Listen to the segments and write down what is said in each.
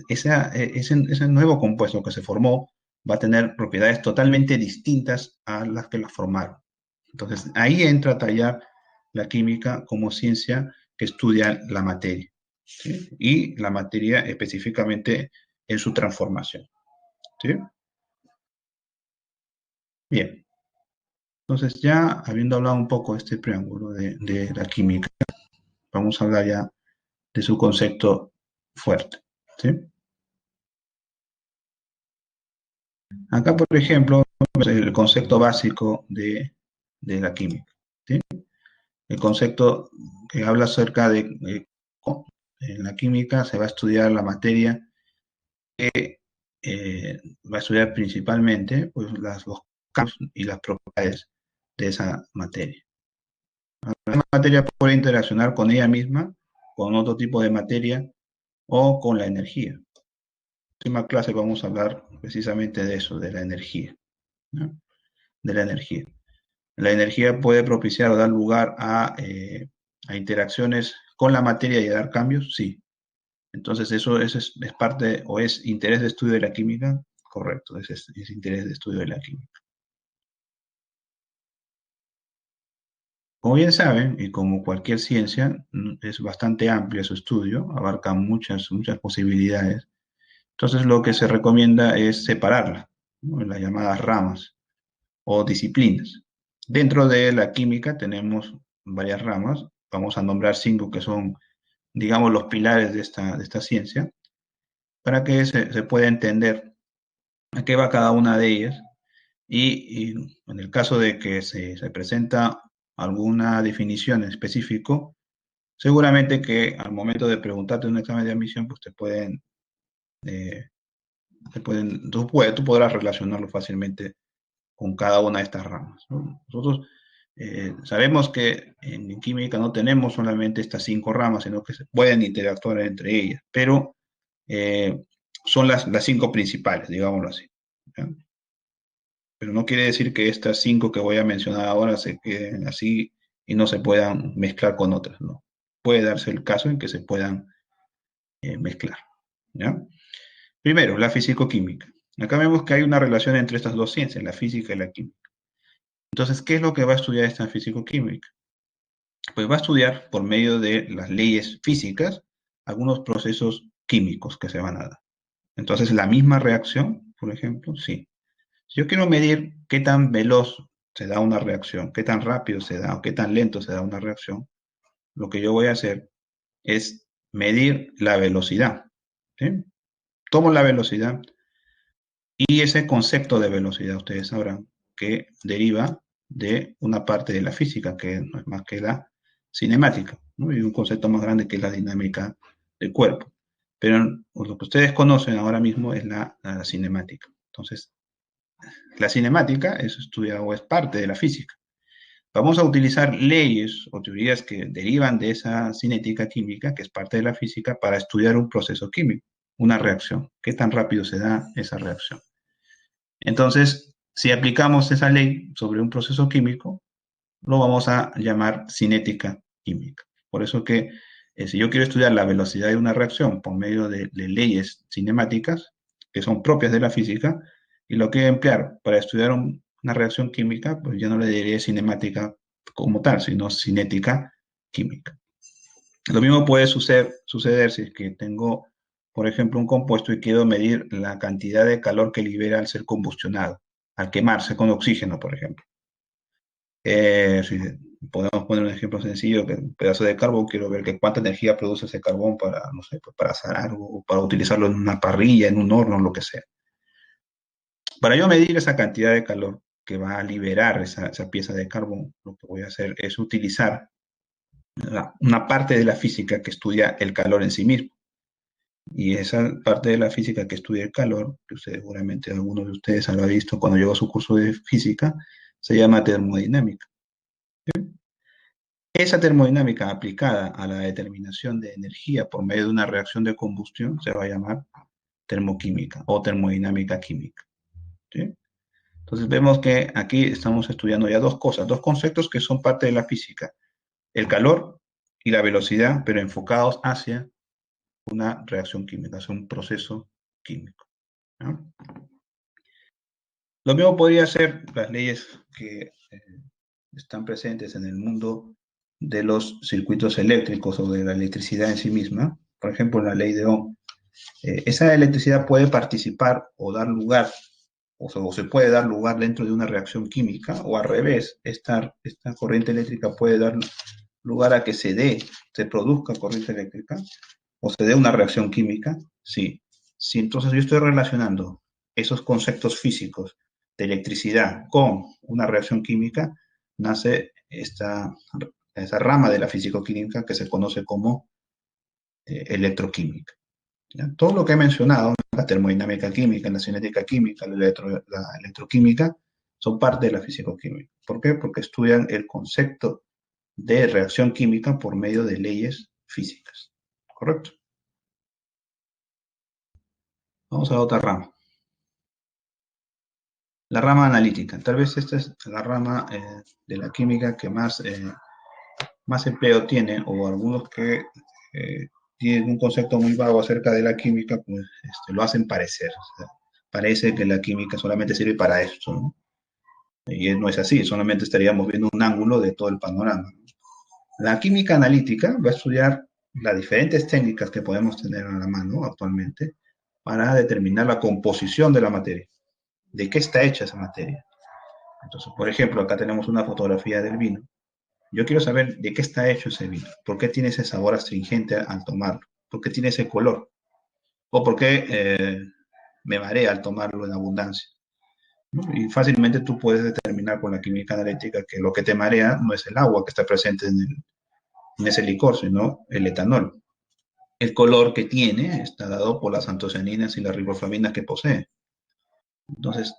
Ese nuevo compuesto que se formó va a tener propiedades totalmente distintas a las que la formaron. Entonces, ahí entra a tallar la química como ciencia que estudia la materia, ¿sí? Y la materia específicamente en su transformación, ¿sí? Bien, entonces ya habiendo hablado un poco de este preámbulo de la química, vamos a hablar ya de su concepto fuerte, ¿sí? Acá, por ejemplo, el concepto básico de la química, ¿sí? El concepto que habla acerca de en la química se va a estudiar la materia que va a estudiar principalmente pues, los campos y las propiedades de esa materia. La materia puede interaccionar con ella misma, con otro tipo de materia o con la energía. En la próxima clase vamos a hablar precisamente de eso, de la energía, ¿no? De la energía. La energía puede propiciar o dar lugar a interacciones con la materia y a dar cambios, sí. Entonces eso es parte o es interés de estudio de la química, correcto, es interés de estudio de la química. Como bien saben, y como cualquier ciencia, es bastante amplio su estudio, abarca muchas posibilidades. Entonces lo que se recomienda es separarla, ¿no? En las llamadas ramas o disciplinas. Dentro de la química tenemos varias ramas, vamos a nombrar 5 que son, digamos, los pilares de esta ciencia, para que se pueda entender a qué va cada una de ellas y en el caso de que se presenta alguna definición en específico, seguramente que al momento de preguntarte un examen de admisión, pues eh, tú podrás relacionarlo fácilmente con cada una de estas ramas, ¿no? Nosotros sabemos que en química no tenemos solamente estas 5 ramas, sino que se pueden interactuar entre ellas, pero eh, son las 5 principales, digámoslo así, ¿ya? Pero no quiere decir que estas 5 que voy a mencionar ahora se queden así y no se puedan mezclar con otras, ¿no? Puede darse el caso en que se puedan mezclar, ¿ya? Primero, la físico-química. Acá vemos que hay una relación entre estas dos ciencias, la física y la química. Entonces, ¿qué es lo que va a estudiar esta físico-química? Pues va a estudiar por medio de las leyes físicas algunos procesos químicos que se van a dar. Entonces, la misma reacción, por ejemplo, sí. Si yo quiero medir qué tan veloz se da una reacción, qué tan rápido se da o qué tan lento se da una reacción, lo que yo voy a hacer es medir la velocidad, ¿sí? Tomo la velocidad y ese concepto de velocidad, ustedes sabrán que deriva de una parte de la física, que no es más que la cinemática, ¿no? Y un concepto más grande que es la dinámica del cuerpo. Pero lo que ustedes conocen ahora mismo es la cinemática. Entonces, la cinemática es estudiada o es parte de la física. Vamos a utilizar leyes o teorías que derivan de esa cinética química, que es parte de la física, para estudiar un proceso químico, una reacción. ¿Qué tan rápido se da esa reacción? Entonces, si aplicamos esa ley sobre un proceso químico, lo vamos a llamar cinética química. Por eso que si yo quiero estudiar la velocidad de una reacción por medio de leyes cinemáticas, que son propias de la física, y lo quiero emplear para estudiar una reacción química, pues ya no le diré cinemática como tal, sino cinética química. Lo mismo puede suceder si es que tengo, por ejemplo, un compuesto y quiero medir la cantidad de calor que libera al ser combustionado, al quemarse con oxígeno, por ejemplo. Si podemos poner un ejemplo sencillo, que un pedazo de carbón, quiero ver que cuánta energía produce ese carbón para, no sé, pues para hacer algo, o para utilizarlo en una parrilla, en un horno, lo que sea. Para yo medir esa cantidad de calor que va a liberar esa pieza de carbón, lo que voy a hacer es utilizar una parte de la física que estudia el calor en sí mismo. Y esa parte de la física que estudia el calor, que ustedes, seguramente algunos de ustedes habrá visto cuando llevó su curso de física, se llama termodinámica. Esa termodinámica aplicada a la determinación de energía por medio de una reacción de combustión se va a llamar termoquímica o termodinámica química, ¿sí? Entonces vemos que aquí estamos estudiando ya dos cosas, dos conceptos que son parte de la física, el calor y la velocidad, pero enfocados hacia una reacción química, es un proceso químico, ¿no? Lo mismo podría ser las leyes que están presentes en el mundo de los circuitos eléctricos o de la electricidad en sí misma. Por ejemplo, la ley de Ohm. Esa electricidad puede participar o dar lugar, o se puede dar lugar dentro de una reacción química, o al revés, esta corriente eléctrica puede dar lugar a que se produzca corriente eléctrica, o se dé una reacción química, sí. Si entonces yo estoy relacionando esos conceptos físicos de electricidad con una reacción química, nace esa rama de la físico-química que se conoce como electroquímica. ¿Ya? Todo lo que he mencionado, la termodinámica química, la cinética química, la electroquímica, son parte de la físico-química. ¿Por qué? Porque estudian el concepto de reacción química por medio de leyes físicas. ¿Correcto? Vamos a otra rama. La rama analítica. Tal vez esta es la rama de la química que más empleo tiene, o algunos que tienen un concepto muy vago acerca de la química, pues lo hacen parecer. O sea, parece que la química solamente sirve para esto, ¿no? Y no es así, solamente estaríamos viendo un ángulo de todo el panorama. La química analítica va a estudiar las diferentes técnicas que podemos tener a la mano actualmente para determinar la composición de la materia, de qué está hecha esa materia. Entonces, por ejemplo, acá tenemos una fotografía del vino. Yo quiero saber de qué está hecho ese vino, por qué tiene ese sabor astringente al tomarlo, por qué tiene ese color, o por qué me marea al tomarlo en abundancia, ¿no? Y fácilmente tú puedes determinar con la química analítica que lo que te marea no es el agua que está presente en ese licor, sino el etanol. El color que tiene está dado por las antocianinas y las riboflavinas que posee. Entonces,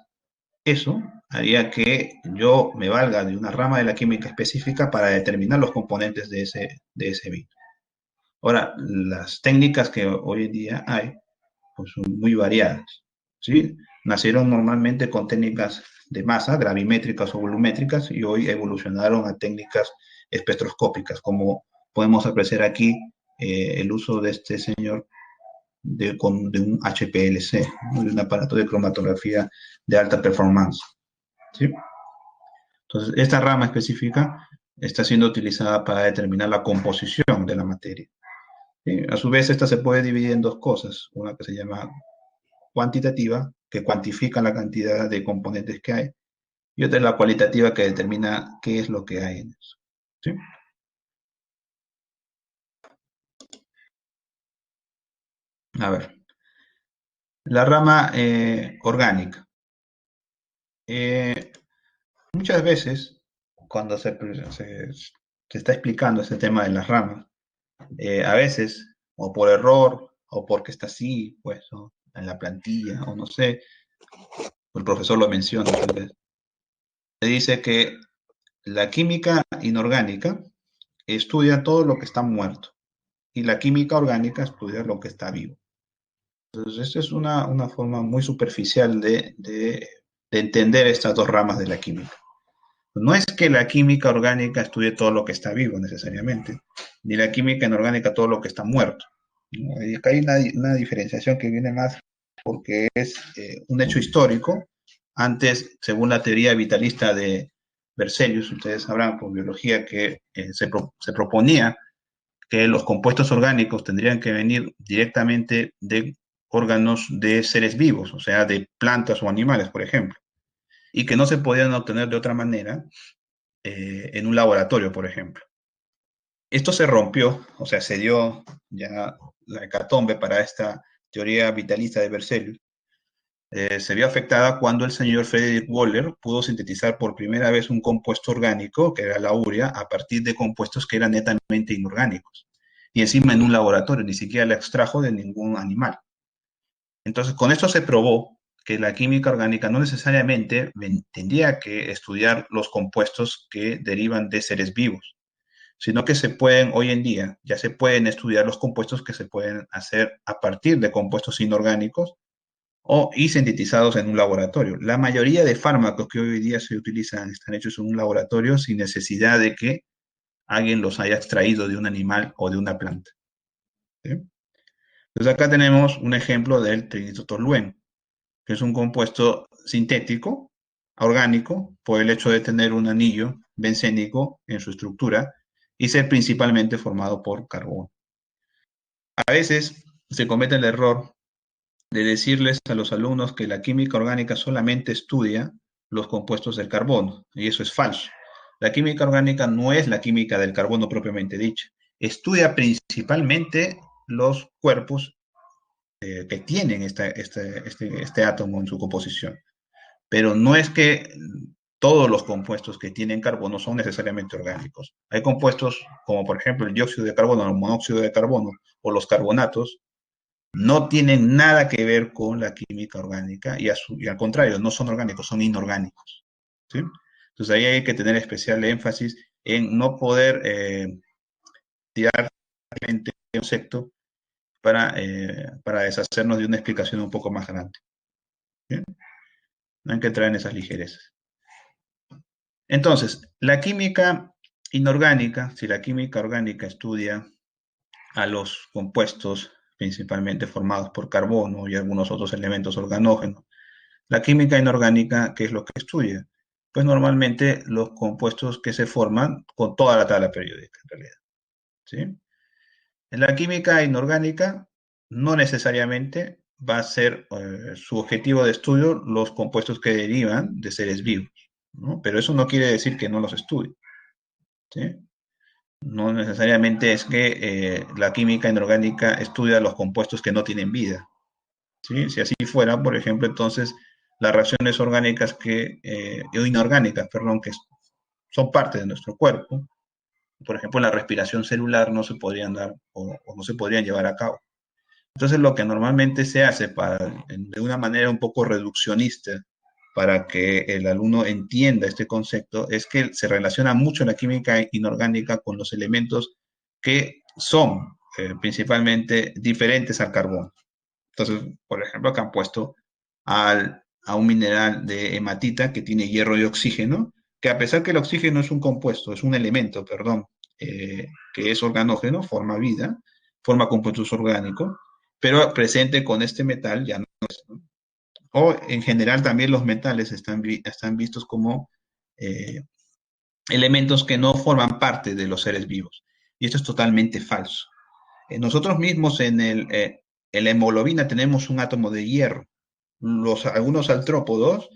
eso haría que yo me valga de una rama de la química específica para determinar los componentes de ese vino. Ahora, las técnicas que hoy en día hay pues son muy variadas, ¿sí? Nacieron normalmente con técnicas de masa, gravimétricas o volumétricas, y hoy evolucionaron a técnicas espectroscópicas, como podemos apreciar aquí el uso de este señor de un HPLC, ¿no? De un aparato de cromatografía de alta performance, ¿sí? Entonces, esta rama específica está siendo utilizada para determinar la composición de la materia. ¿Sí? A su vez, esta se puede dividir en dos cosas, una que se llama cuantitativa, que cuantifica la cantidad de componentes que hay, y otra es la cualitativa, que determina qué es lo que hay en eso. ¿Sí? A ver, la rama orgánica. Eh, Muchas veces, cuando se está explicando este tema de las ramas, a veces, o por error, o porque está así, pues, ¿no? En la plantilla, o no sé, el profesor lo menciona, entonces, se dice que la química inorgánica estudia todo lo que está muerto y la química orgánica estudia lo que está vivo. Entonces, esta es una forma muy superficial de entender estas dos ramas de la química. No es que la química orgánica estudie todo lo que está vivo necesariamente, ni la química inorgánica todo lo que está muerto. ¿No? Y acá hay una diferenciación que viene más porque es un hecho histórico. Antes, según la teoría vitalista de Berzelius, ustedes sabrán por biología que se proponía que los compuestos orgánicos tendrían que venir directamente de órganos de seres vivos, o sea, de plantas o animales, por ejemplo, y que no se podían obtener de otra manera en un laboratorio, por ejemplo. Esto se rompió, o sea, se dio ya la hecatombe para esta teoría vitalista de Berzelius. Se vio afectada cuando el señor Frederick Waller pudo sintetizar por primera vez un compuesto orgánico, que era la urea, a partir de compuestos que eran netamente inorgánicos. Y encima en un laboratorio, ni siquiera la extrajo de ningún animal. Entonces, con esto se probó que la química orgánica no necesariamente tendría que estudiar los compuestos que derivan de seres vivos, sino que se pueden, hoy en día, ya se pueden estudiar los compuestos que se pueden hacer a partir de compuestos inorgánicos y sintetizados en un laboratorio. La mayoría de fármacos que hoy en día se utilizan están hechos en un laboratorio sin necesidad de que alguien los haya extraído de un animal o de una planta. ¿Sí? Entonces acá tenemos un ejemplo del trinitotolueno, que es un compuesto sintético, orgánico, por el hecho de tener un anillo bencénico en su estructura y ser principalmente formado por carbono. A veces se comete el error de decirles a los alumnos que la química orgánica solamente estudia los compuestos del carbono, y eso es falso. La química orgánica no es la química del carbono propiamente dicha. Estudia principalmente los cuerpos que tienen este átomo en su composición. Pero no es que todos los compuestos que tienen carbono son necesariamente orgánicos. Hay compuestos como por ejemplo el dióxido de carbono, el monóxido de carbono o los carbonatos, no tienen nada que ver con la química orgánica y al contrario, no son orgánicos, son inorgánicos. ¿Sí? Entonces ahí hay que tener especial énfasis en no poder tirar el concepto para deshacernos de una explicación un poco más grande. ¿Sí? No hay que entrar en esas ligerezas. Entonces, la química inorgánica, si la química orgánica estudia a los compuestos principalmente formados por carbono y algunos otros elementos organógenos, la química inorgánica, ¿qué es lo que estudia? Pues normalmente los compuestos que se forman con toda la tabla periódica, en realidad. ¿Sí? En la química inorgánica, no necesariamente va a ser su objetivo de estudio los compuestos que derivan de seres vivos, ¿no? Pero eso no quiere decir que no los estudie. ¿Sí? No necesariamente es que la química inorgánica estudia los compuestos que no tienen vida. ¿Sí? Si así fuera, por ejemplo, entonces las reacciones orgánicas inorgánicas, perdón, que son parte de nuestro cuerpo, por ejemplo, la respiración celular no se podrían dar o no se podrían llevar a cabo. Entonces, lo que normalmente se hace de una manera un poco reduccionista para que el alumno entienda este concepto es que se relaciona mucho la química inorgánica con los elementos que son principalmente diferentes al carbón. Entonces, por ejemplo, acá han puesto a un mineral de hematita que tiene hierro y oxígeno, que a pesar que el oxígeno es un compuesto, es un elemento, perdón, que es organógeno, forma vida, forma compuestos orgánicos, pero presente con este metal ya no es. ¿No? O en general también los metales están vistos como eh, elementos que no forman parte de los seres vivos. Y esto es totalmente falso. Nosotros mismos en la hemoglobina tenemos un átomo de hierro. Algunos artrópodos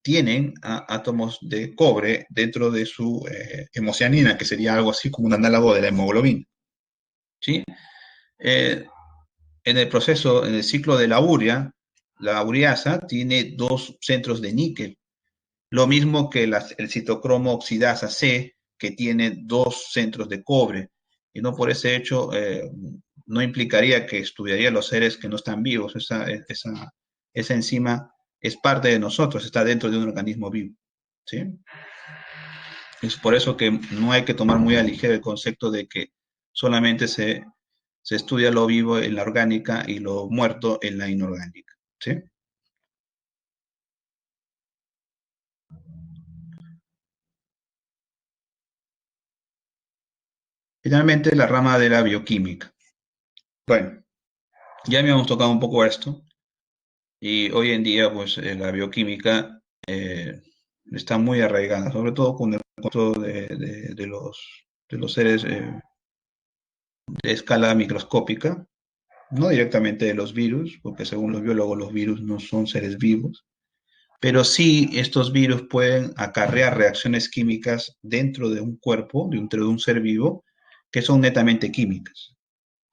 tienen átomos de cobre dentro de su hemocianina, que sería algo así como un análogo de la hemoglobina. ¿Sí? Eh, en el proceso, en el ciclo de la ureasa tiene dos centros de níquel, lo mismo que el citocromo oxidasa C, que tiene dos centros de cobre. Y no por ese hecho, no implicaría que estudiaría los seres que no están vivos. Esa enzima es parte de nosotros, está dentro de un organismo vivo. ¿Sí? Es por eso que no hay que tomar muy a ligero el concepto de que solamente se estudia lo vivo en la orgánica y lo muerto en la inorgánica. ¿Sí? Finalmente, la rama de la bioquímica. Bueno, ya habíamos tocado un poco esto y hoy en día pues la bioquímica está muy arraigada, sobre todo con el concepto de los seres de escala microscópica, no directamente de los virus, porque según los biólogos los virus no son seres vivos, pero sí estos virus pueden acarrear reacciones químicas dentro de un cuerpo, dentro de un ser vivo, que son netamente químicas.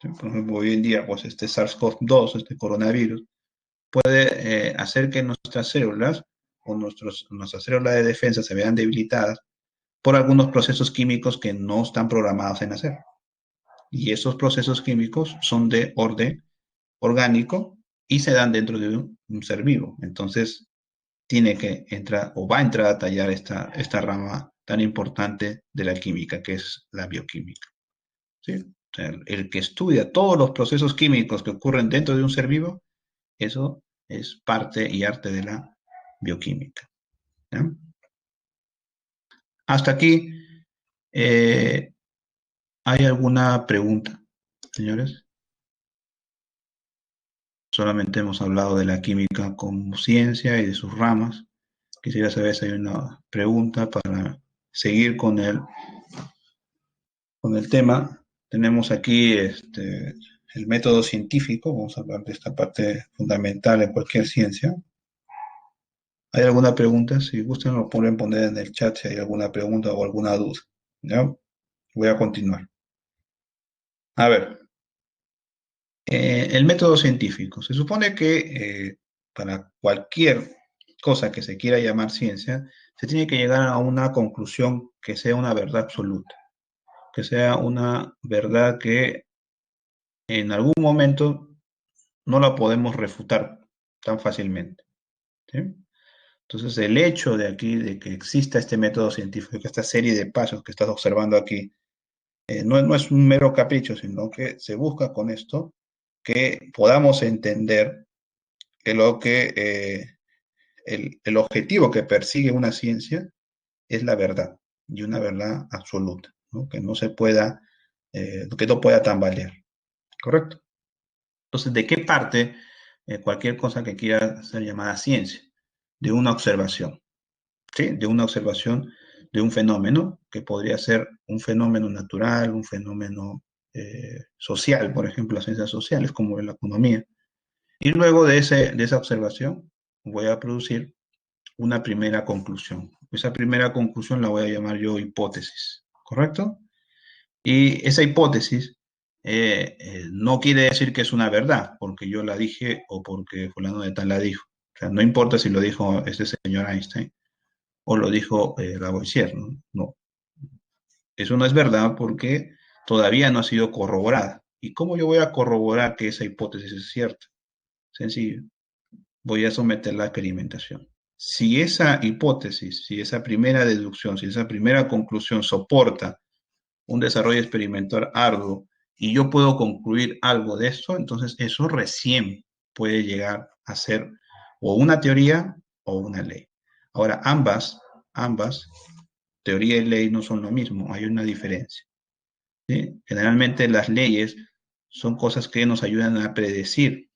¿Sí? Por ejemplo, hoy en día pues este SARS-CoV-2, este coronavirus, puede hacer que nuestras células o nuestras células de defensa se vean debilitadas por algunos procesos químicos que no están programados en hacer. Y esos procesos químicos son de orden orgánico y se dan dentro de un ser vivo. Entonces, tiene que entrar o va a entrar a tallar esta rama tan importante de la química, que es la bioquímica. ¿Sí? O sea, el que estudia todos los procesos químicos que ocurren dentro de un ser vivo, eso es parte y arte de la bioquímica. ¿Ya? Hasta aquí, eh, ¿hay alguna pregunta, señores? Solamente hemos hablado de la química como ciencia y de sus ramas. Quisiera saber si hay una pregunta para seguir con el tema. Tenemos aquí el método científico, vamos a hablar de esta parte fundamental en cualquier ciencia. ¿Hay alguna pregunta? Si gustan, lo pueden poner en el chat si hay alguna pregunta o alguna duda. ¿Ya? Voy a continuar. A ver, el método científico. Se supone que para cualquier cosa que se quiera llamar ciencia, se tiene que llegar a una conclusión que sea una verdad absoluta, que sea una verdad que en algún momento no la podemos refutar tan fácilmente. ¿Sí? Entonces, el hecho de aquí, de que exista este método científico, que esta serie de pasos que estás observando aquí, no es un mero capricho, sino que se busca con esto que podamos entender que el objetivo que persigue una ciencia es la verdad, y una verdad absoluta, ¿no? Que no se pueda, que no pueda tambalear, ¿correcto? Entonces, ¿de qué parte cualquier cosa que quiera ser llamada ciencia? De una observación, ¿sí? De una observación de un fenómeno que podría ser un fenómeno natural, un fenómeno social, por ejemplo, las ciencias sociales, como la economía. Y luego de esa observación voy a producir una primera conclusión. Esa primera conclusión la voy a llamar yo hipótesis, ¿correcto? Y esa hipótesis no quiere decir que es una verdad, porque yo la dije o porque fulano de tal la dijo. O sea, no importa si lo dijo este señor Einstein o lo dijo Lavoisier, ¿no? No, eso no es verdad porque todavía no ha sido corroborada. ¿Y cómo yo voy a corroborar que esa hipótesis es cierta? Sencillo, voy a someterla a experimentación. Si esa hipótesis, si esa primera deducción, si esa primera conclusión soporta un desarrollo experimental arduo y yo puedo concluir algo de esto, entonces eso recién puede llegar a ser o una teoría o una ley. Ahora, ambas, teoría y ley no son lo mismo, hay una diferencia. ¿Sí? Generalmente las leyes son cosas que nos ayudan a predecir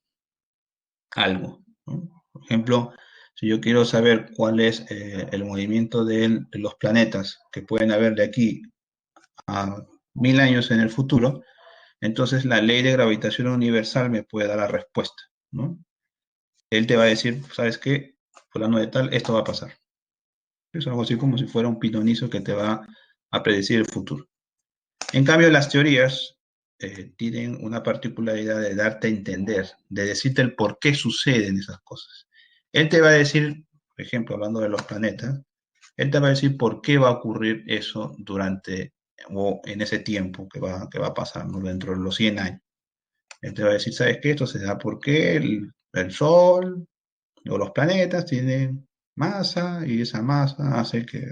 algo, ¿no? Por ejemplo, si yo quiero saber cuál es el movimiento de los planetas que pueden haber de aquí a 1000 años en el futuro, entonces la ley de gravitación universal me puede dar la respuesta, ¿no? Él te va a decir, ¿sabes qué? Fulano de tal, esto va a pasar. Es algo así como si fuera un pitonizo que te va a predecir el futuro. En cambio, las teorías tienen una particularidad de darte a entender, de decirte el por qué suceden esas cosas. Él te va a decir, por ejemplo, hablando de los planetas, él te va a decir por qué va a ocurrir eso durante o en ese tiempo que va a pasar, ¿no? Dentro de los 100 años. Él te va a decir, ¿sabes qué? Esto se da porque el Sol o los planetas tienen masa y esa masa hace que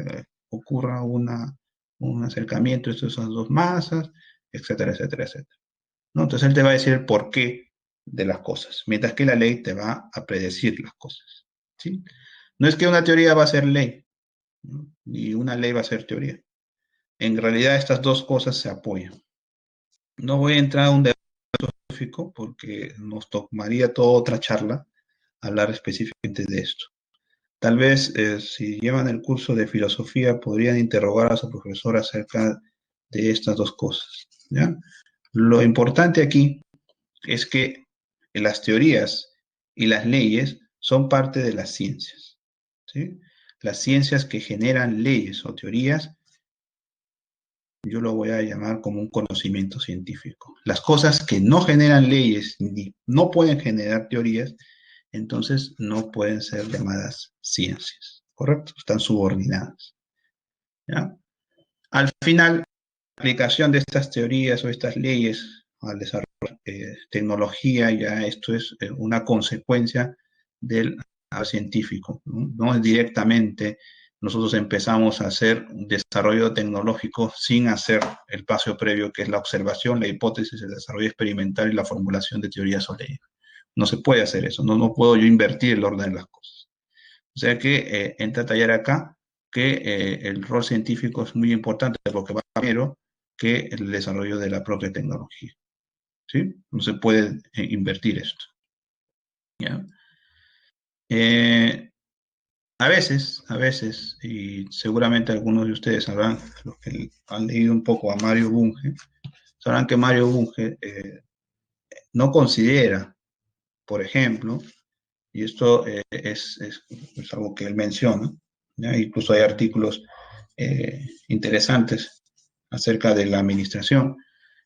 ocurra un acercamiento entre esas dos masas, etcétera, etcétera, etcétera. ¿No? Entonces él te va a decir el porqué de las cosas, mientras que la ley te va a predecir las cosas. ¿Sí? No es que una teoría va a ser ley, ¿no? Ni una ley va a ser teoría. En realidad estas dos cosas se apoyan. No voy a entrar a un debate filosófico porque nos tomaría toda otra charla hablar específicamente de esto. Tal vez si llevan el curso de filosofía podrían interrogar a su profesor acerca de estas dos cosas. ¿Ya? Lo importante aquí es que las teorías y las leyes son parte de las ciencias. ¿Sí? Las ciencias que generan leyes o teorías, yo lo voy a llamar como un conocimiento científico. Las cosas que no generan leyes ni no pueden generar teorías, entonces no pueden ser llamadas ciencias, ¿correcto? Están subordinadas. ¿Ya? Al final, la aplicación de estas teorías o estas leyes al desarrollo de tecnología, ya esto es una consecuencia del científico, ¿no? No es directamente nosotros empezamos a hacer un desarrollo tecnológico sin hacer el paso previo, que es la observación, la hipótesis, el desarrollo experimental y la formulación de teorías o leyes. No se puede hacer eso, no puedo yo invertir el orden de las cosas. O sea que entra a tallar acá que el rol científico es muy importante porque va primero que el desarrollo de la propia tecnología. ¿Sí? No se puede invertir esto. ¿ya? A veces, y seguramente algunos de ustedes sabrán, los que han leído un poco a Mario Bunge, sabrán que Mario Bunge no considera, por ejemplo, y esto es algo que él menciona, ¿ya? Incluso hay artículos interesantes acerca de la administración.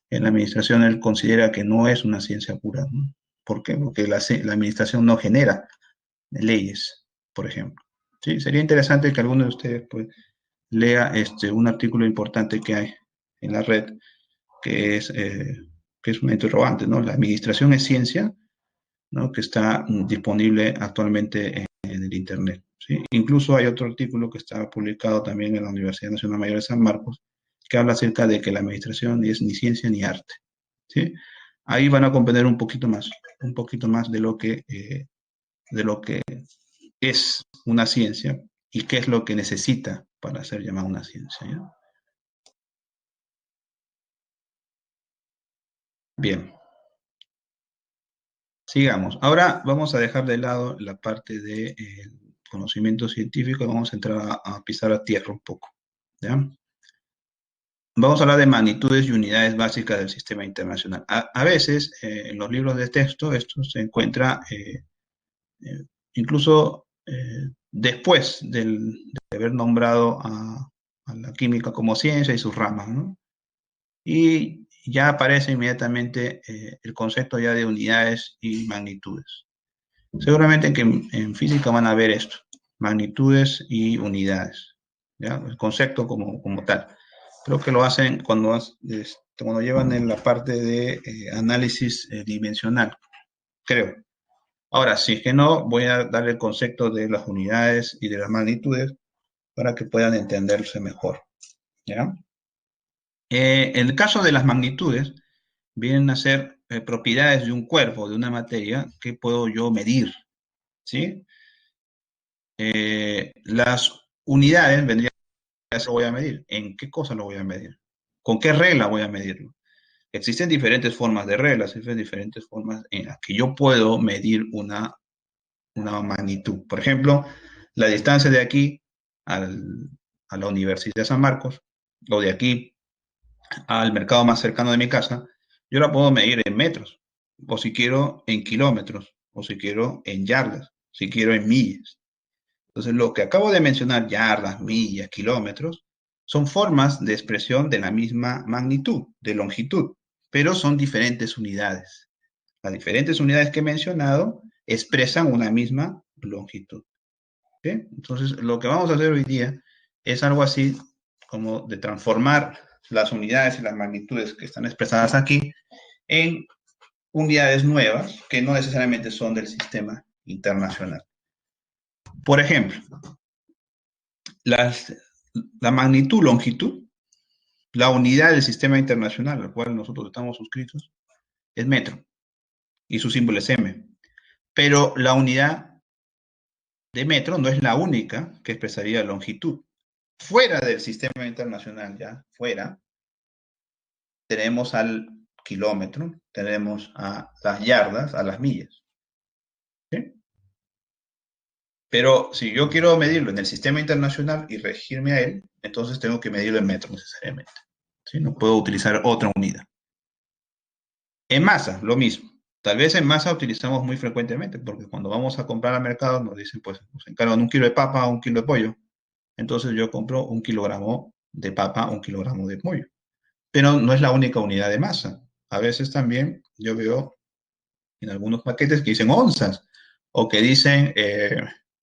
En la administración él considera que no es una ciencia pura, ¿no? ¿Por qué? Porque la administración no genera leyes, por ejemplo. ¿Sí? Sería interesante que alguno de ustedes pues, lea un artículo importante que hay en la red, que es, eh, que es una interrogante, ¿no? ¿La administración es ciencia? ¿No? Que está disponible actualmente en el Internet. ¿Sí? Incluso hay otro artículo que está publicado también en la Universidad Nacional Mayor de San Marcos, que habla acerca de que la administración es ni ciencia ni arte. ¿Sí? Ahí van a comprender un poquito más de lo que es una ciencia y qué es lo que necesita para ser llamada una ciencia. ¿Ya? Bien, sigamos. Ahora vamos a dejar de lado la parte de conocimiento científico y vamos a entrar a pisar a tierra un poco. ¿Ya? Vamos a hablar de magnitudes y unidades básicas del sistema internacional. A veces, en los libros de texto, esto se encuentra eh, incluso después de haber nombrado a la química como ciencia y sus ramas, ¿no? Y ya aparece inmediatamente el concepto ya de unidades y magnitudes. Seguramente que en física van a ver esto, magnitudes y unidades, ¿ya? El concepto como tal. Creo que lo hacen cuando llevan en la parte de análisis dimensional, creo. Ahora, si es que no, voy a dar el concepto de las unidades y de las magnitudes para que puedan entenderse mejor, ¿ya? En el caso de las magnitudes, vienen a ser propiedades de un cuerpo, de una materia, que puedo yo medir, ¿sí? Las unidades vendrían a ser, lo voy a medir. ¿En qué cosa lo voy a medir? ¿Con qué regla voy a medirlo? Existen diferentes formas de reglas, existen diferentes formas en las que yo puedo medir una magnitud. Por ejemplo, la distancia de aquí al, a la Universidad de San Marcos, o de aquí al mercado más cercano de mi casa, yo la puedo medir en metros, o si quiero en kilómetros, o si quiero en yardas, si quiero en millas. Entonces, lo que acabo de mencionar, yardas, millas, kilómetros, son formas de expresión de la misma magnitud, de longitud, pero son diferentes unidades. Las diferentes unidades que he mencionado expresan una misma longitud. ¿Sí? Entonces, lo que vamos a hacer hoy día es algo así como de transformar las unidades y las magnitudes que están expresadas aquí en unidades nuevas que no necesariamente son del sistema internacional. Por ejemplo, las, la magnitud, longitud, la unidad del sistema internacional al cual nosotros estamos suscritos es metro y su símbolo es M. Pero la unidad de metro no es la única que expresaría longitud. Fuera del sistema internacional, ya fuera, tenemos al kilómetro, tenemos a las yardas, a las millas. ¿Sí? Pero si yo quiero medirlo en el sistema internacional y regirme a él, entonces tengo que medirlo en metros necesariamente. ¿Sí? No puedo utilizar otra unidad. En masa, lo mismo. Tal vez en masa utilizamos muy frecuentemente, porque cuando vamos a comprar al mercado nos dicen, pues, nos encargan un kilo de papa o un kilo de pollo. Entonces yo compro un kilogramo de papa, un kilogramo de pollo. Pero no es la única unidad de masa. A veces también yo veo en algunos paquetes que dicen onzas o que dicen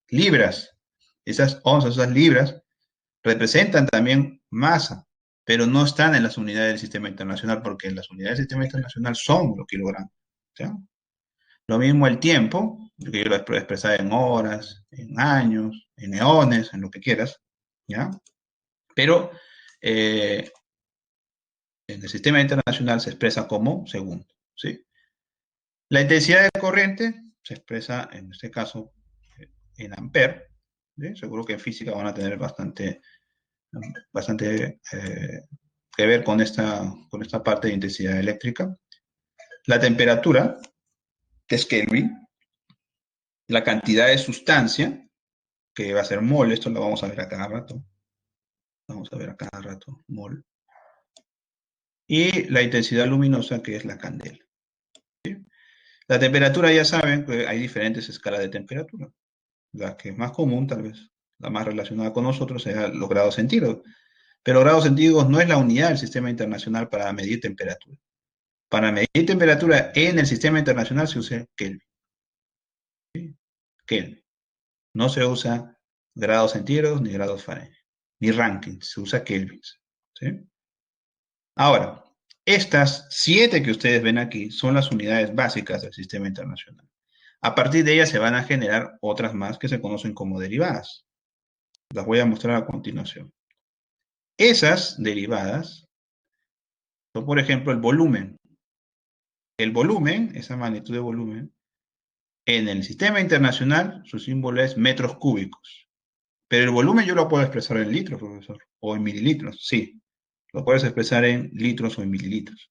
libras. Esas onzas, esas libras representan también masa, pero no están en las unidades del sistema internacional porque las unidades del sistema internacional son los kilogramos. ¿Sí? Lo mismo el tiempo, que yo lo puedo expresar en horas, en años, en eones, en lo que quieras, ¿ya? Pero eh, en el sistema internacional se expresa como segundo, ¿sí? La intensidad de corriente se expresa, en este caso, en amper, ¿sí? Seguro que en física van a tener bastante que ver con esta parte de intensidad eléctrica. La temperatura, que es Kelvin, la cantidad de sustancia, que va a ser mol, esto lo vamos a ver a cada rato. Vamos a ver a cada rato, mol. Y la intensidad luminosa, que es la candela. ¿Sí? La temperatura, ya saben que hay diferentes escalas de temperatura. La que es más común, tal vez, la más relacionada con nosotros, sea los grados centígrados. Pero grados centígrados no es la unidad del sistema internacional para medir temperatura. Para medir temperatura en el sistema internacional se usa Kelvin. ¿Sí? Kelvin. No se usa grados centígrados ni grados Fahrenheit, ni Rankine, se usa Kelvin. ¿Sí? Ahora, estas 7 que ustedes ven aquí son las unidades básicas del sistema internacional. A partir de ellas se van a generar otras más que se conocen como derivadas. Las voy a mostrar a continuación. Esas derivadas son, por ejemplo, el volumen. El volumen, esa magnitud de volumen, en el sistema internacional su símbolo es metros cúbicos. Pero el volumen yo lo puedo expresar en litros, profesor, o en mililitros, sí. Lo puedes expresar en litros o en mililitros.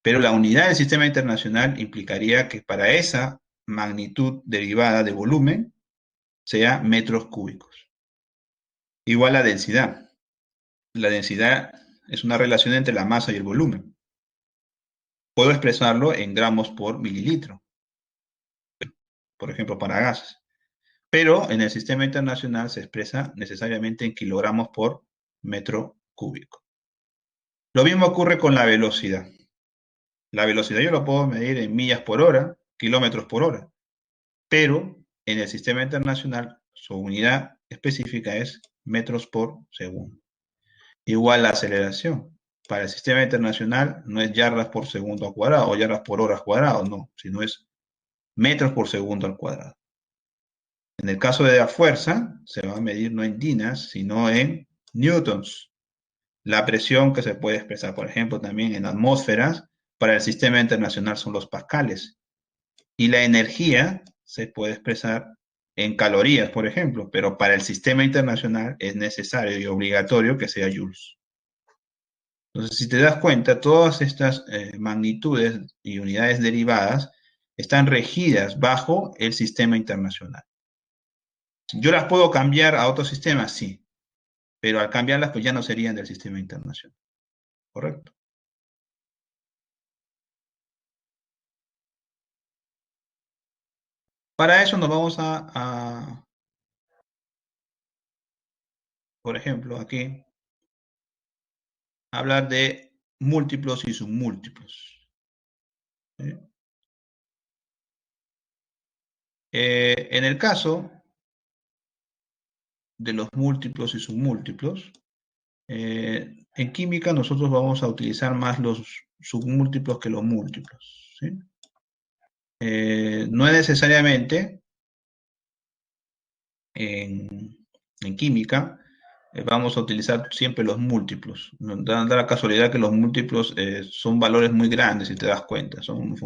Pero la unidad del sistema internacional implicaría que para esa magnitud derivada de volumen sea metros cúbicos. Igual la densidad. La densidad es una relación entre la masa y el volumen. Puedo expresarlo en gramos por mililitro, por ejemplo, para gases. Pero en el sistema internacional se expresa necesariamente en kilogramos por metro cúbico. Lo mismo ocurre con la velocidad. La velocidad yo lo puedo medir en millas por hora, kilómetros por hora, pero en el sistema internacional su unidad específica es metros por segundo. Igual la aceleración. Para el sistema internacional no es yardas por segundo al cuadrado o yardas por hora al cuadrado, no, sino es metros por segundo al cuadrado. En el caso de la fuerza, se va a medir no en dinas, sino en newtons. La presión que se puede expresar, por ejemplo, también en atmósferas, para el sistema internacional son los pascales. Y la energía se puede expresar en calorías, por ejemplo, pero para el sistema internacional es necesario y obligatorio que sea joules. Entonces, si te das cuenta, todas estas magnitudes y unidades derivadas están regidas bajo el sistema internacional. ¿Yo las puedo cambiar a otros sistemas? Sí, pero al cambiarlas, pues ya no serían del sistema internacional. ¿Correcto? Para eso nos vamos por ejemplo, aquí, a hablar de múltiplos y submúltiplos. ¿Sí? En el caso de los múltiplos y submúltiplos, en química nosotros vamos a utilizar más los submúltiplos que los múltiplos. ¿Sí? No es necesariamente en química vamos a utilizar siempre los múltiplos. Da la casualidad que los múltiplos son valores muy grandes, si te das cuenta, son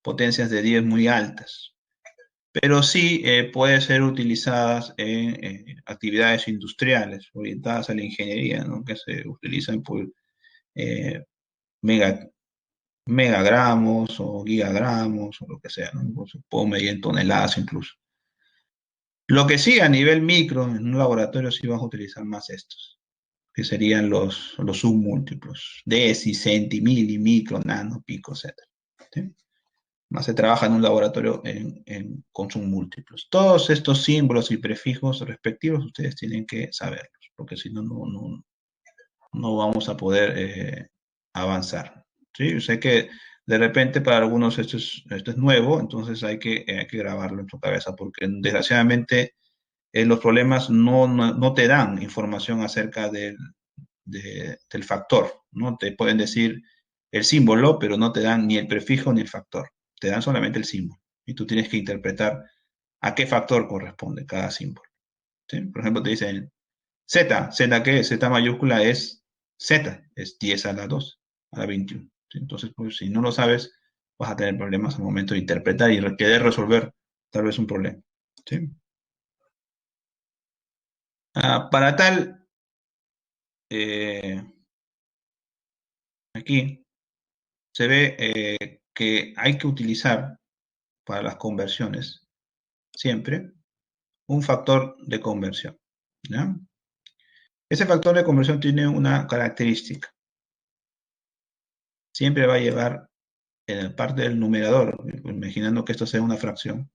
potencias de 10 muy altas. Pero sí puede ser utilizadas en actividades industriales orientadas a la ingeniería, ¿no? Que se utilizan por eh, mega, megagramos o gigagramos o lo que sea, ¿no? Pues, se puede medir en toneladas incluso. Lo que sí, a nivel micro, en un laboratorio sí vas a utilizar más estos, que serían los submúltiplos, deci, centi, mili, micro, nano, pico, etc. ¿Sí? Más se trabaja en un laboratorio con submúltiplos. Todos estos símbolos y prefijos respectivos ustedes tienen que saberlos, porque si no, no vamos a poder avanzar. ¿Sí? Yo sé que de repente para algunos esto es nuevo, entonces hay que grabarlo en tu cabeza, porque desgraciadamente los problemas no te dan información acerca del factor, ¿no? Te pueden decir el símbolo, pero no te dan ni el prefijo ni el factor, te dan solamente el símbolo. Y tú tienes que interpretar a qué factor corresponde cada símbolo. ¿Sí? Por ejemplo, te dicen Z, ¿Z qué es? Z mayúscula es Z, es 10 a la 2, a la 21. ¿Sí? Entonces, pues, si no lo sabes, vas a tener problemas al momento de interpretar y querer resolver tal vez un problema. ¿Sí? Para tal, eh, aquí se ve que hay que utilizar, para las conversiones, siempre, un factor de conversión, ¿ya? Ese factor de conversión tiene una característica. Siempre va a llevar en la parte del numerador, imaginando que esto sea una fracción,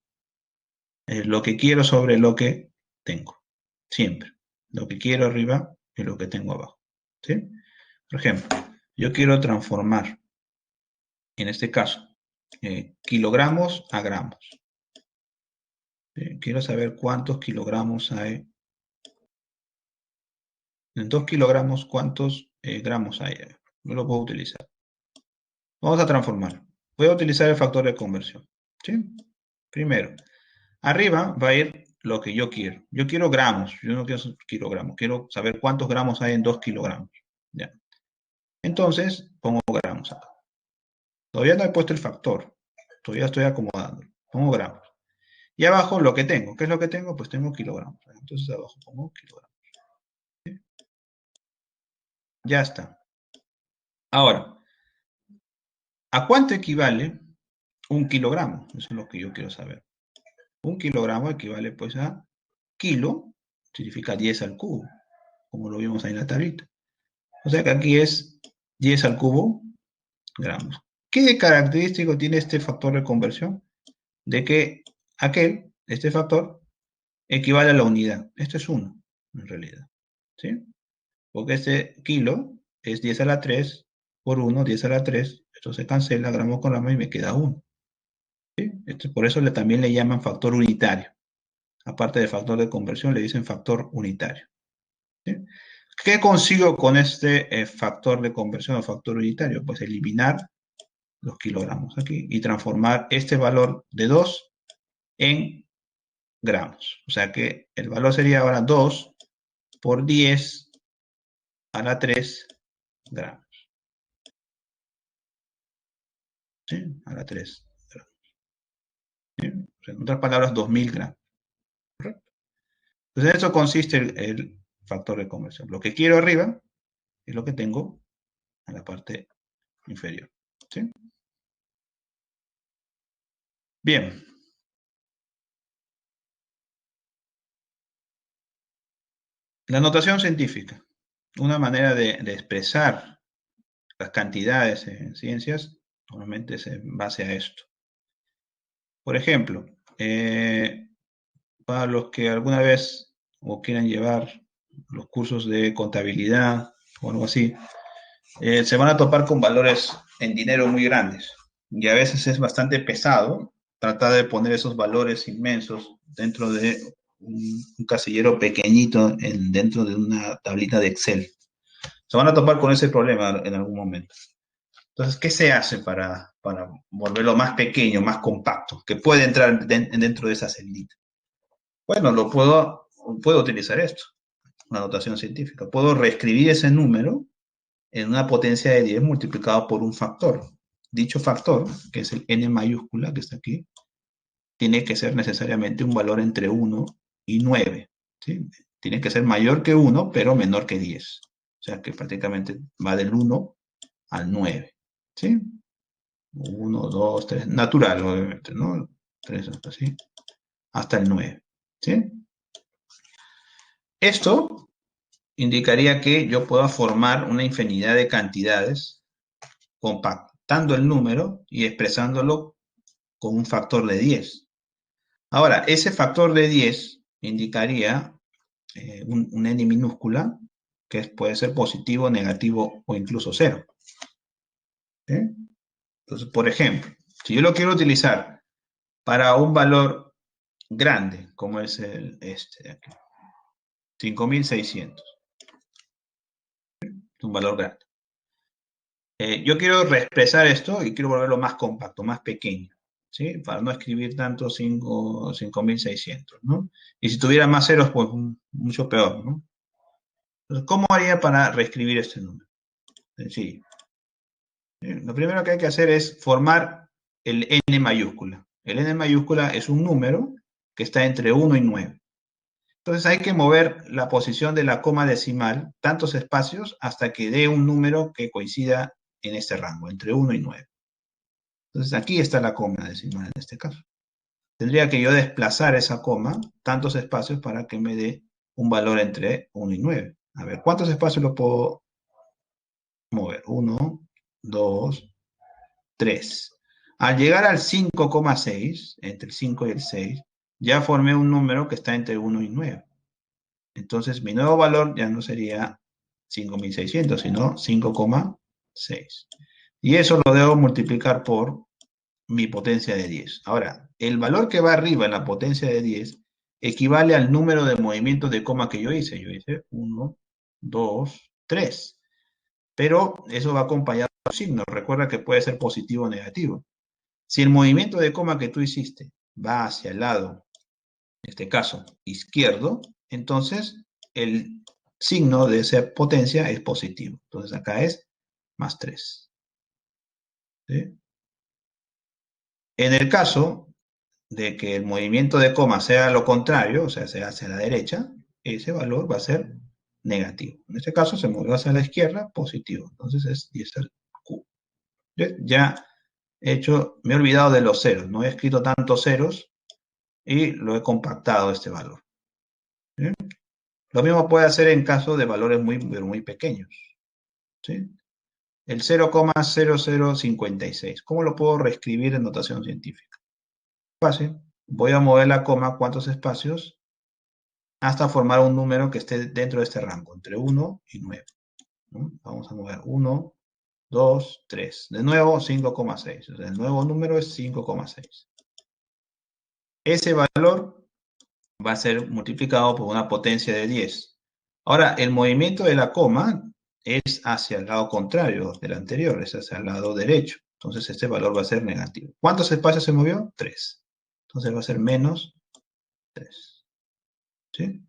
lo que quiero sobre lo que tengo. Siempre. Lo que quiero arriba y lo que tengo abajo. ¿Sí? Por ejemplo, yo quiero transformar, en este caso, kilogramos a gramos. Quiero saber cuántos kilogramos hay. En 2 kilogramos, ¿cuántos gramos hay? No lo puedo utilizar. Vamos a transformar. Voy a utilizar el factor de conversión. ¿Sí? Primero, arriba va a ir lo que yo quiero. Yo quiero gramos, yo no quiero kilogramos. Quiero saber cuántos gramos hay en 2 kilogramos. ¿Ya? Entonces, pongo gramos acá. Todavía no he puesto el factor. Todavía estoy acomodando. Pongo gramos. Y abajo lo que tengo. ¿Qué es lo que tengo? Pues tengo kilogramos. Entonces abajo pongo kilogramos. ¿Sí? Ya está. Ahora, ¿a cuánto equivale un kilogramo? Eso es lo que yo quiero saber. Un kilogramo equivale pues a kilo, significa 10 al cubo, como lo vimos ahí en la tablita. O sea que aquí es 10 al cubo gramos. ¿Qué característico tiene este factor de conversión? De que este factor, equivale a la unidad. Este es 1, en realidad. ¿Sí? Porque este kilo es 10 a la 3 por 1, 10 a la 3. Esto se cancela gramo con gramo y me queda 1. ¿Sí? Por eso también le llaman factor unitario. Aparte de factor de conversión, le dicen factor unitario. ¿Sí? ¿Qué consigo con este factor de conversión o factor unitario? Pues eliminar los kilogramos aquí y transformar este valor de 2 en gramos. O sea que el valor sería ahora 2 por 10 a la 3 gramos. ¿Sí? A la 3 gramos. ¿Sí? O sea, en otras palabras, 2000 gramos. ¿Correcto? Entonces, en eso consiste el factor de conversión. Lo que quiero arriba es lo que tengo en la parte inferior. ¿Sí? Bien. La notación científica, una manera de expresar las cantidades en ciencias, normalmente es en base a esto. Por ejemplo, para los que alguna vez o quieran llevar los cursos de contabilidad o algo así, se van a topar con valores en dinero muy grandes. Y a veces es bastante pesado tratar de poner esos valores inmensos dentro de un casillero pequeñito dentro de una tablita de Excel. Se van a topar con ese problema en algún momento. Entonces, ¿qué se hace para volverlo más pequeño, más compacto, que puede entrar dentro de esa celita? Bueno, puedo utilizar esto, una notación científica. Puedo reescribir ese número en una potencia de 10 multiplicado por un factor. Dicho factor, que es el n mayúscula que está aquí, tiene que ser necesariamente un valor entre 1 y 9. ¿Sí? Tiene que ser mayor que 1, pero menor que 10. O sea que prácticamente va del 1 al 9. ¿Sí? 1, 2, 3, natural, obviamente, ¿no? 3 hasta así, hasta el 9. ¿Sí? Esto indicaría que yo puedo formar una infinidad de cantidades compactando el número y expresándolo con un factor de 10. Ahora, ese factor de 10 indicaría un n minúscula, que puede ser positivo, negativo o incluso cero. ¿Sí? Entonces, por ejemplo, si yo lo quiero utilizar para un valor grande, como es este de aquí, 5600, es un valor grande. Yo quiero reexpresar esto y quiero volverlo más compacto, más pequeño, ¿sí? Para no escribir tanto 5600, ¿no? Y si tuviera más ceros, pues mucho peor, ¿no? Entonces, ¿cómo haría para reescribir este número? Sencillo. Lo primero que hay que hacer es formar el n mayúscula. El n mayúscula es un número que está entre 1 y 9. Entonces hay que mover la posición de la coma decimal tantos espacios hasta que dé un número que coincida en este rango, entre 1 y 9. Entonces aquí está la coma decimal en este caso. tendría que yo desplazar esa coma, tantos espacios para que me dé un valor entre 1 y 9. A ver, ¿cuántos espacios lo puedo mover? 1, 2, 3. Al llegar al 5,6, entre el 5 y el 6, ya formé un número que está entre 1 y 9. Entonces mi nuevo valor ya no sería 5.600, sino 5,6. Y eso lo debo multiplicar por mi potencia de 10. Ahora, el valor que va arriba en la potencia de 10 equivale al número de movimientos de coma que yo hice. Yo hice 1, 2, 3. Pero eso va acompañado de un signo. Recuerda que puede ser positivo o negativo. Si el movimiento de coma que tú hiciste va hacia el lado, en este caso, izquierdo, entonces el signo de esa potencia es positivo. Entonces acá es más 3. ¿Sí? En el caso de que el movimiento de coma sea lo contrario, o sea, sea hacia la derecha, ese valor va a ser negativo. En este caso se movió hacia la izquierda, positivo. Entonces es 10 al Q. Ya he hecho, me he olvidado de los ceros, no he escrito tantos ceros y lo he compactado este valor. ¿Sí? Lo mismo puede hacer en caso de valores muy pequeños. ¿Sí? El 0,0056. ¿Cómo lo puedo reescribir en notación científica? Fácil. Voy a mover la coma, ¿cuántos espacios? Hasta formar un número que esté dentro de este rango, entre 1 y 9. ¿No? Vamos a mover 1, 2, 3. De nuevo, 5,6. O sea, el nuevo número es 5,6. Ese valor va a ser multiplicado por una potencia de 10. Ahora, el movimiento de la coma es hacia el lado contrario del anterior, es hacia el lado derecho. Entonces, este valor va a ser negativo. ¿Cuántos espacios se movió? 3. Entonces va a ser menos 3. ¿Sí?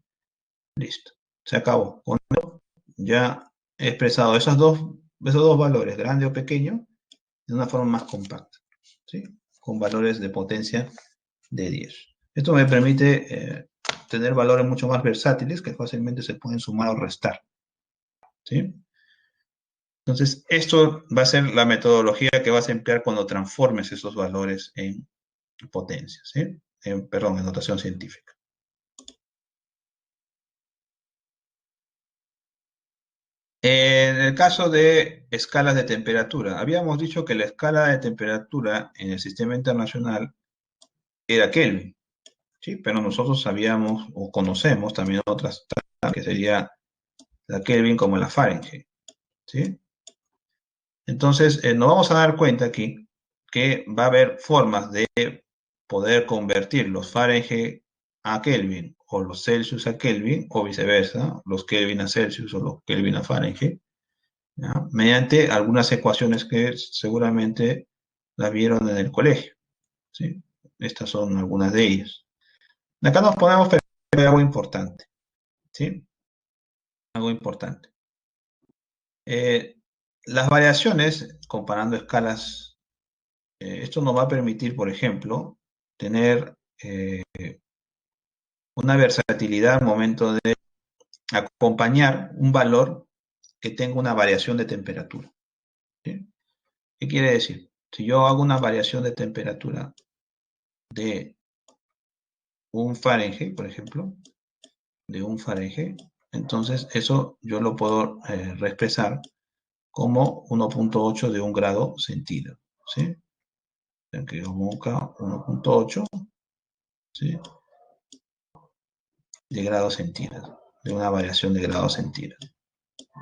Listo. Se acabó. Con esto ya he expresado esos dos valores, grande o pequeño, de una forma más compacta. ¿Sí? Con valores de potencia de 10. Esto me permite tener valores mucho más versátiles que fácilmente se pueden sumar o restar. ¿Sí? Entonces, esto va a ser la metodología que vas a emplear cuando transformes esos valores en potencia, ¿sí? Perdón, en notación científica. En el caso de escalas de temperatura, habíamos dicho que la escala de temperatura en el sistema internacional era Kelvin, ¿sí? Pero nosotros sabíamos o conocemos también otras que sería la Kelvin como la Fahrenheit, ¿sí? Entonces, nos vamos a dar cuenta aquí que va a haber formas de poder convertir los Fahrenheit a Kelvin o los Celsius a Kelvin o viceversa, los Kelvin a Celsius o los Kelvin a Fahrenheit, ¿ya? Mediante algunas ecuaciones que seguramente las vieron en el colegio, ¿sí? Estas son algunas de ellas. Acá nos podemos perder algo importante, ¿sí? Algo importante. Las variaciones, comparando escalas, esto nos va a permitir, por ejemplo, tener una versatilidad al momento de acompañar un valor que tenga una variación de temperatura. ¿Sí? ¿Qué quiere decir? Si yo hago una variación de temperatura de un Fahrenheit, por ejemplo, de un Fahrenheit, entonces eso yo lo puedo reexpresar como 1,8 de un grado centígrado. ¿Sí? Que yo busca 1,8, ¿sí? De grado centígrado, de una variación de grado centígrado.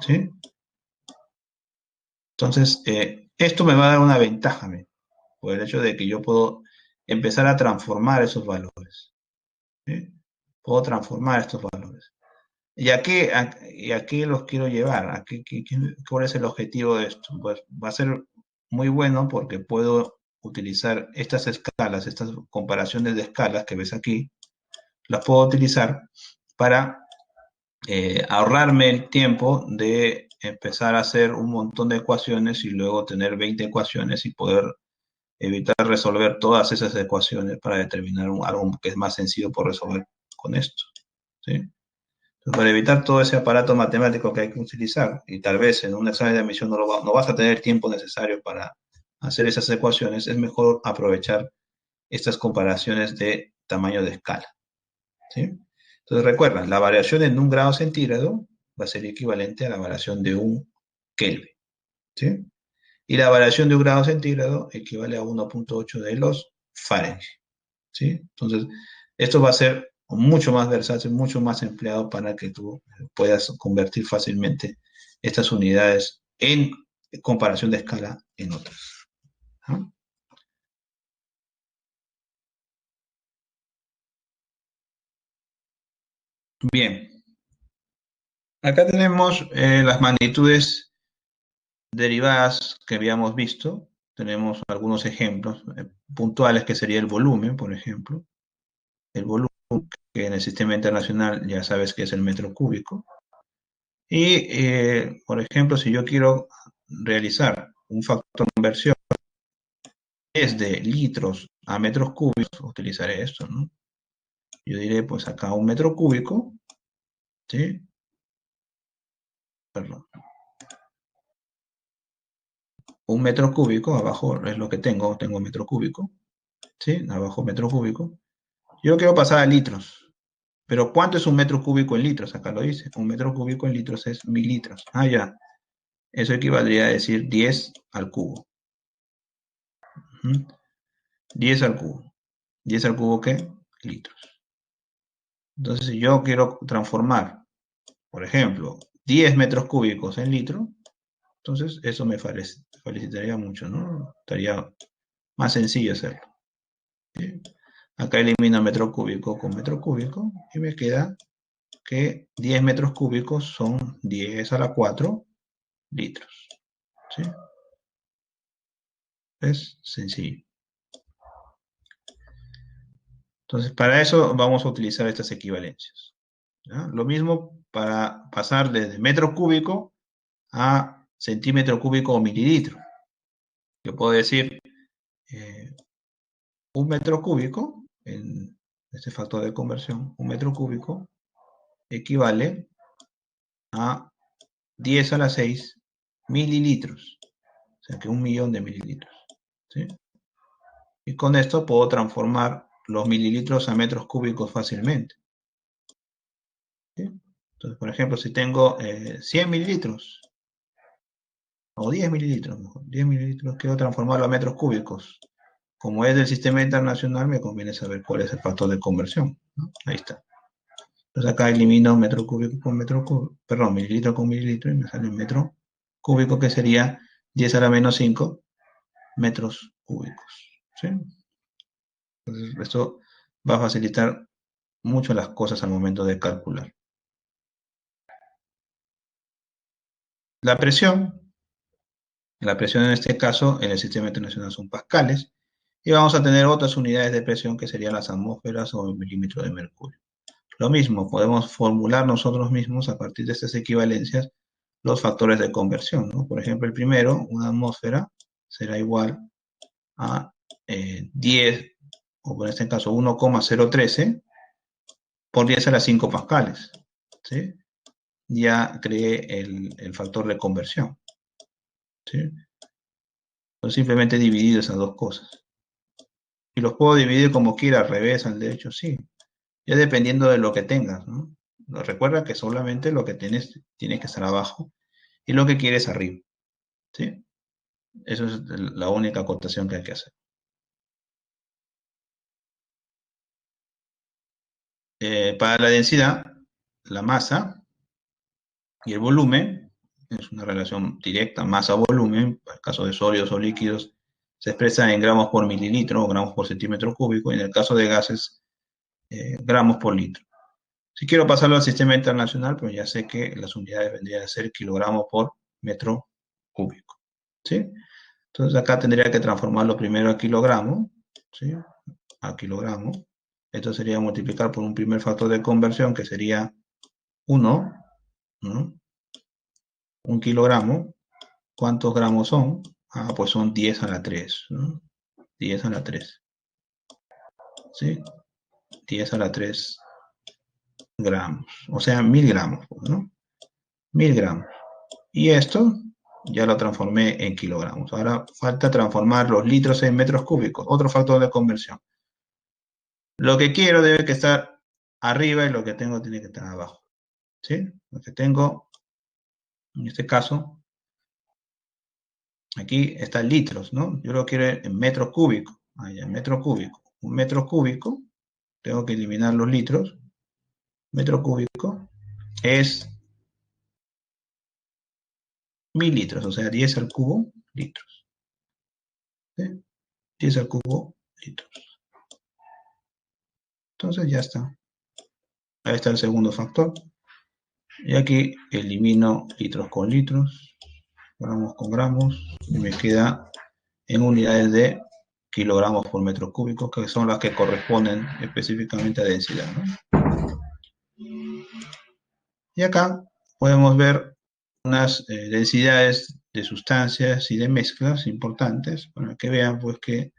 ¿Sí? Entonces, esto me va a dar una ventaja, por el hecho de que yo puedo empezar a transformar esos valores. ¿Sí? Puedo transformar estos valores. ¿Y a qué los quiero llevar? ¿Cuál es el objetivo de esto? Pues va a ser muy bueno porque puedo utilizar estas escalas, estas comparaciones de escalas que ves aquí, las puedo utilizar para ahorrarme el tiempo de empezar a hacer un montón de ecuaciones y luego tener 20 ecuaciones y poder evitar resolver todas esas ecuaciones para determinar algo que es más sencillo por resolver con esto. ¿Sí? Entonces, para evitar todo ese aparato matemático que hay que utilizar, y tal vez en un examen de admisión no vas a tener el tiempo necesario para hacer esas ecuaciones, es mejor aprovechar estas comparaciones de tamaño de escala, ¿sí? Entonces recuerda, la variación en un grado centígrado va a ser equivalente a la variación de un Kelvin, ¿sí? Y la variación de un grado centígrado equivale a 1,8 de los Fahrenheit, ¿sí? Entonces, esto va a ser mucho más versátil, mucho más empleado para que tú puedas convertir fácilmente estas unidades en comparación de escala en otras, ¿no? Bien, acá tenemos las magnitudes derivadas que habíamos visto. Tenemos algunos ejemplos puntuales que sería el volumen, por ejemplo. El volumen que en el sistema internacional ya sabes que es el metro cúbico. Y, por ejemplo, si yo quiero realizar un factor de conversión desde litros a metros cúbicos, utilizaré esto, ¿no? Yo diré, pues acá un metro cúbico, ¿sí? Perdón. Un metro cúbico, abajo es lo que tengo metro cúbico, ¿sí? Abajo metro cúbico. Yo quiero pasar a litros, pero ¿cuánto es un metro cúbico en litros? Acá lo dice, un metro cúbico en litros es 1000 litros. Ah, ya, eso equivaldría a decir 10 al cubo. ¿Mm? 10 al cubo. ¿10 al cubo qué? Litros. Entonces, si yo quiero transformar, por ejemplo, 10 metros cúbicos en litro, entonces eso me facilitaría mucho, ¿no? Estaría más sencillo hacerlo. ¿Sí? Acá elimino metro cúbico con metro cúbico y me queda que 10 metros cúbicos son 10 a la 4 litros. ¿Sí? Es sencillo. Entonces, para eso vamos a utilizar estas equivalencias. ¿Ya? Lo mismo para pasar desde metro cúbico a centímetro cúbico o mililitro. Yo puedo decir eh, un metro cúbico, en este factor de conversión, un metro cúbico equivale a 10 a la 6 mililitros. O sea que 1.000.000 de mililitros. ¿Sí? Y con esto puedo transformar los mililitros a metros cúbicos fácilmente. ¿Sí? Entonces, por ejemplo, si tengo 100 mililitros, o 10 mililitros, mejor, 10 mililitros, quiero transformarlo a metros cúbicos. Como es del sistema internacional, me conviene saber cuál es el factor de conversión, ¿no? Ahí está. Entonces acá elimino metro cúbico con metro cúbico, perdón, mililitro con mililitro y me sale un metro cúbico que sería 10 a la menos 5 metros cúbicos. ¿Sí? Entonces esto va a facilitar mucho las cosas al momento de calcular. La presión, la presión en este caso en el sistema internacional son pascales y vamos a tener otras unidades de presión que serían las atmósferas o el milímetro de mercurio. Lo mismo, podemos formular nosotros mismos a partir de estas equivalencias los factores de conversión, ¿no? Por ejemplo, el primero, una atmósfera, será igual a 10, o en este caso 1,013 por 10 a las 5 pascales, ¿sí? Ya creé el factor de conversión, ¿sí? Entonces simplemente dividir esas dos cosas. Y los puedo dividir como quiera, al revés, al derecho, sí. Ya dependiendo de lo que tengas, ¿no? Recuerda que solamente lo que tienes tiene que estar abajo y lo que quieres arriba, ¿sí? Esa es la única acotación que hay que hacer. Para la densidad, la masa y el volumen, es una relación directa, masa-volumen, en el caso de sólidos o líquidos, se expresa en gramos por mililitro o gramos por centímetro cúbico, y en el caso de gases, gramos por litro. Si quiero pasarlo al sistema internacional, pues ya sé que las unidades vendrían a ser kilogramos por metro cúbico, ¿sí? Entonces acá tendría que transformarlo primero a kilogramo, ¿sí? A kilogramo. Esto sería multiplicar por un primer factor de conversión que sería 1, ¿no? Un kilogramo. ¿Cuántos gramos son? Ah, pues son 10 a la 3, ¿no? 10 a la 3, ¿sí? 10 a la 3 gramos, o sea, 1000 gramos, ¿no? 1000 gramos. Y esto ya lo transformé en kilogramos. Ahora falta transformar los litros en metros cúbicos, otro factor de conversión. Lo que quiero debe que estar arriba y lo que tengo tiene que estar abajo. ¿Sí? Lo que tengo, en este caso, aquí está litros, ¿no? Yo lo quiero en metros cúbicos. En metro cúbico. Un metro cúbico, tengo que eliminar los litros. Metro cúbico es 1000 litros, o sea, 10 al cubo litros. ¿Sí? 10 al cubo litros. Entonces ya está. Ahí está el segundo factor. Y aquí elimino litros con litros, gramos con gramos, y me queda en unidades de kilogramos por metro cúbico, que son las que corresponden específicamente a densidad, ¿no? Y acá podemos ver unas densidades de sustancias y de mezclas importantes para que vean pues que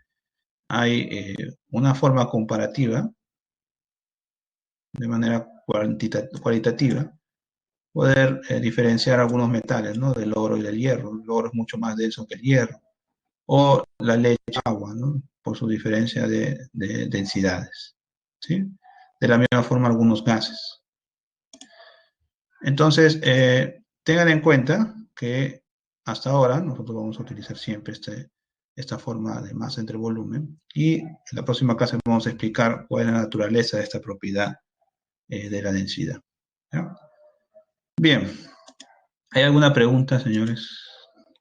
hay una forma comparativa de manera cualitativa poder diferenciar algunos metales, ¿no? Del oro y del hierro. El oro es mucho más denso que el hierro. O la leche, agua, ¿no? Por su diferencia de densidades. ¿Sí? De la misma forma algunos gases. Entonces, tengan en cuenta que hasta ahora nosotros vamos a utilizar siempre esta forma de masa entre volumen y en la próxima clase vamos a explicar cuál es la naturaleza de esta propiedad de la densidad. ¿Ya? Bien, ¿hay alguna pregunta, señores?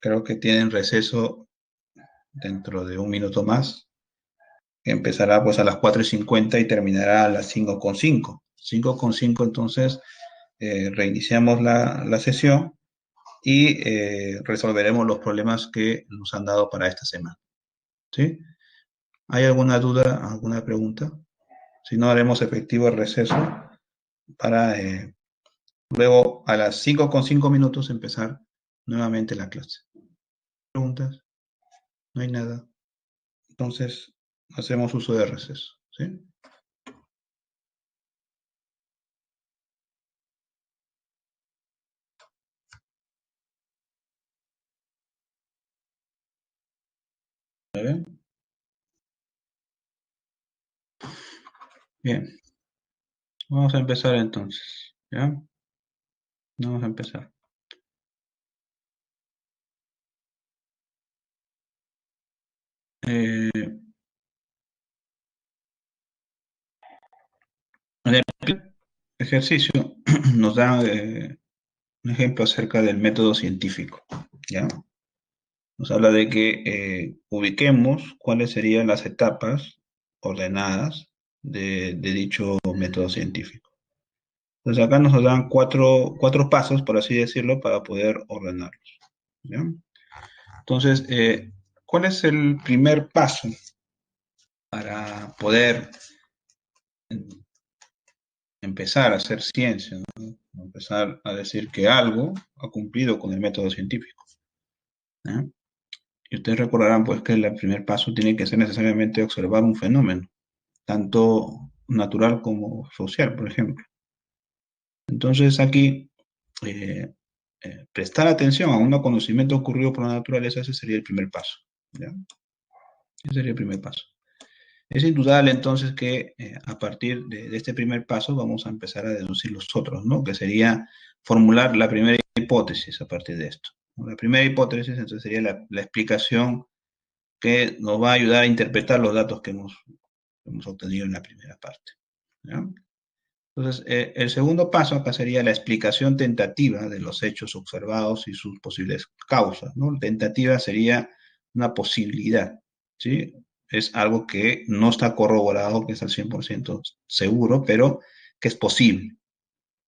Creo que tienen receso dentro de un minuto más, que empezará pues a las 4:50 y terminará a las 5:05. 5:05, entonces reiniciamos la sesión y resolveremos los problemas que nos han dado para esta semana. ¿Sí? ¿Hay alguna duda, alguna pregunta? Si no, haremos efectivo el receso para luego a las 5:05 empezar nuevamente la clase. ¿Preguntas? No hay nada. Entonces, hacemos uso de receso. ¿Sí? ¿Bien? Bien. Vamos a empezar entonces. ¿Ya? Vamos a empezar. Eh, en el ejercicio nos da un ejemplo acerca del método científico. ¿Ya? Nos habla de que ubiquemos cuáles serían las etapas ordenadas de dicho método científico. Entonces acá nos dan cuatro pasos, por así decirlo, para poder ordenarlos. ¿Ya? Entonces, ¿cuál es el primer paso para poder empezar a hacer ciencia, ¿no? Empezar a decir que algo ha cumplido con el método científico? ¿Ya? Y ustedes recordarán pues que el primer paso tiene que ser necesariamente observar un fenómeno, tanto natural como social, por ejemplo. Entonces aquí, eh, prestar atención a un conocimiento ocurrido por la naturaleza, ese sería el primer paso. ¿Ya? Ese sería el primer paso. Es indudable entonces que a partir de este primer paso vamos a empezar a deducir los otros, ¿no? Que sería formular la primera hipótesis a partir de esto. La primera hipótesis entonces sería la explicación que nos va a ayudar a interpretar los datos que hemos obtenido en la primera parte. ¿Ya? Entonces, el segundo paso acá sería la explicación tentativa de los hechos observados y sus posibles causas, ¿no? Tentativa sería una posibilidad, ¿sí? Es algo que no está corroborado, que es al 100% seguro, pero que es posible.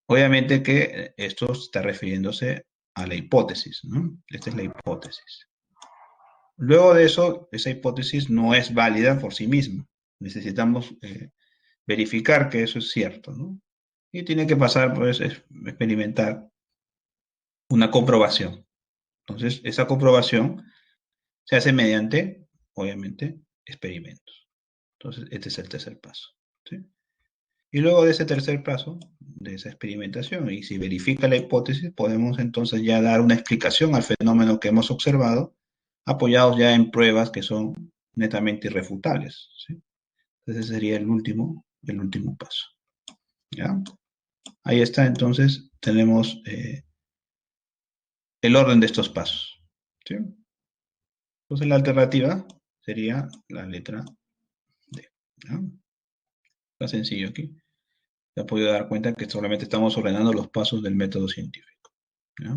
Obviamente que esto está refiriéndose a la hipótesis, ¿no? Esta es la hipótesis. Luego de eso, esa hipótesis no es válida por sí misma. Necesitamos verificar que eso es cierto, ¿no? Y tiene que pasar, pues, experimentar una comprobación. Entonces, esa comprobación se hace mediante, obviamente, experimentos. Entonces, este es el tercer paso. ¿Sí? Y luego de ese tercer paso, de esa experimentación, y si verifica la hipótesis, podemos entonces ya dar una explicación al fenómeno que hemos observado, apoyados ya en pruebas que son netamente irrefutables. ¿Sí? Ese sería el último paso. ¿Ya? Ahí está, entonces tenemos el orden de estos pasos. ¿Sí? Entonces la alternativa sería la letra D. ¿Ya? Está sencillo aquí. Se ha podido dar cuenta que solamente estamos ordenando los pasos del método científico. ¿Ya?